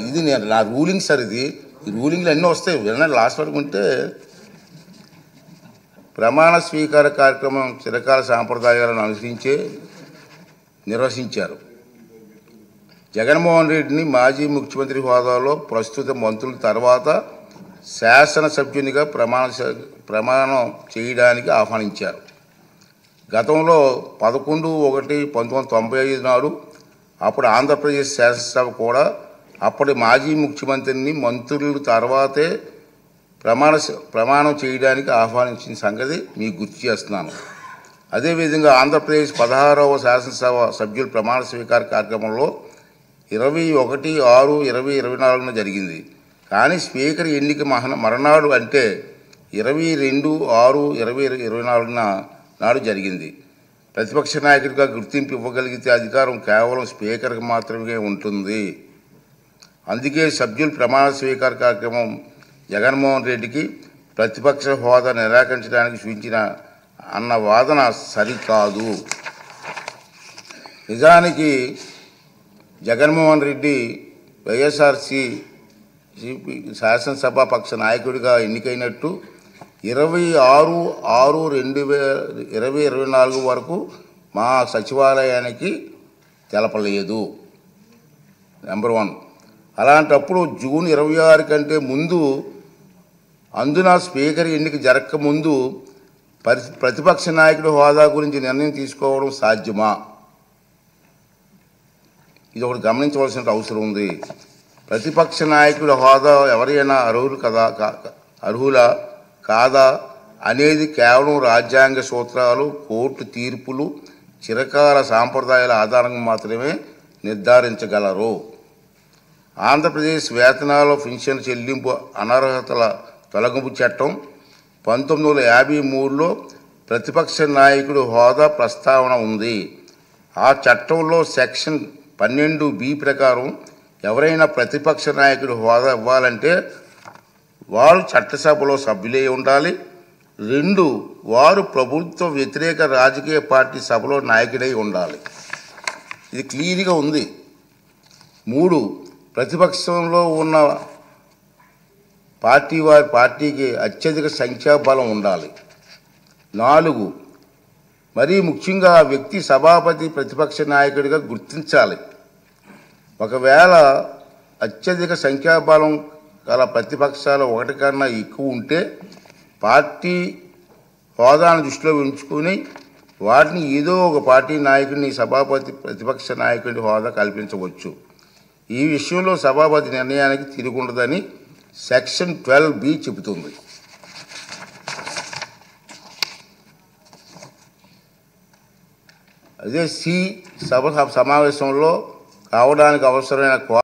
ఇది నేను నా రూలింగ్ సార్. ఇది ఈ రూలింగ్లు అన్నీ వస్తాయి వినండి లాస్ట్ వరకు ఉంటే. ప్రమాణ స్వీకార కార్యక్రమం చిరకాల సాంప్రదాయాలను అనుసరించే నిర్వహించారు. జగన్మోహన్ రెడ్డిని మాజీ ముఖ్యమంత్రి హోదాలో ప్రస్తుత మంత్రుల తర్వాత శాసనసభ్యునిగా ప్రమాణం చేయడానికి ఆహ్వానించారు. గతంలో 11/1/1995 నాడు అప్పుడు ఆంధ్రప్రదేశ్ శాసనసభ కూడా అప్పటి మాజీ ముఖ్యమంత్రిని మంత్రుల తర్వాతే ప్రమాణం చేయడానికి ఆహ్వానించిన సంగతి మీకు గుర్తు చేస్తున్నాను. అదేవిధంగా ఆంధ్రప్రదేశ్ 16వ శాసనసభ సభ్యుల ప్రమాణ స్వీకార కార్యక్రమంలో 21/6/2024 జరిగింది. కానీ స్పీకర్ ఎన్నిక మరణాడు అంటే 22/6/2024 నాడు జరిగింది. ప్రతిపక్ష నాయకుడిగా గుర్తింపు ఇవ్వగలిగితే అధికారం కేవలం స్పీకర్కి మాత్రమే ఉంటుంది. అందుకే సభ్యుల ప్రమాణ స్వీకార కార్యక్రమం జగన్మోహన్ రెడ్డికి ప్రతిపక్ష హోదా నిరాకరించడానికి సూచించిన అన్న వాదన సరికాదు. నిజానికి జగన్మోహన్ రెడ్డి వైఎస్ఆర్సీ శాసనసభాపక్ష నాయకుడిగా ఎన్నికైనట్టు 26/6/2024 వరకు మా సచివాలయానికి తెలపలేదు. నెంబర్ 1. అలాంటప్పుడు జూన్ 26 కంటే ముందు అందున స్పీకర్ ఎన్నిక జరగకముందు ప్రతిపక్ష నాయకుడి హోదా గురించి నిర్ణయం తీసుకోవడం సాధ్యమా? ఇది ఒకటి గమనించవలసిన అవసరం ఉంది. ప్రతిపక్ష నాయకుడి హోదా ఎవరైనా అర్హులా కాదా అనేది కేవలం రాజ్యాంగ సూత్రాలు, కోర్టు తీర్పులు, చిరకాల సాంప్రదాయాల ఆధారంగా మాత్రమే నిర్ధారించగలరు. ఆంధ్రప్రదేశ్ వేతనాల పెన్షన్ చెల్లింపు అనర్హతల తొలగింపు చట్టం 1953లో ప్రతిపక్ష నాయకుడి హోదా ప్రస్తావన ఉంది. ఆ చట్టంలో సెక్షన్ 12B ప్రకారం ఎవరైనా ప్రతిపక్ష నాయకుడి హోదా ఇవ్వాలంటే వారు చట్టసభలో సభ్యులై ఉండాలి. 2, వారు ప్రభుత్వ వ్యతిరేక రాజకీయ పార్టీ సభలో నాయకుడై ఉండాలి. ఇది క్లియర్గా ఉంది. 3, ప్రతిపక్షంలో ఉన్న పార్టీకి అత్యధిక సంఖ్యాబలం ఉండాలి. 4, మరీ ముఖ్యంగా ఆ వ్యక్తి సభాపతి ప్రతిపక్ష నాయకుడిగా గుర్తించాలి. ఒకవేళ అత్యధిక సంఖ్యాబలం గల ప్రతిపక్షాలు 1 కన్నా ఎక్కువ ఉంటే పార్టీ హోదాను దృష్టిలో ఉంచుకొని వాటిని ఏదో ఒక పార్టీ నాయకుడిని సభాపతి ప్రతిపక్ష నాయకుడి హోదా కల్పించవచ్చు. ఈ విషయంలో సభాపతి నిర్ణయానికి తిరుగుండదని సెక్షన్ 12B చెబుతుంది. అదే సభ సమావేశంలో కావడానికి అవసరమైన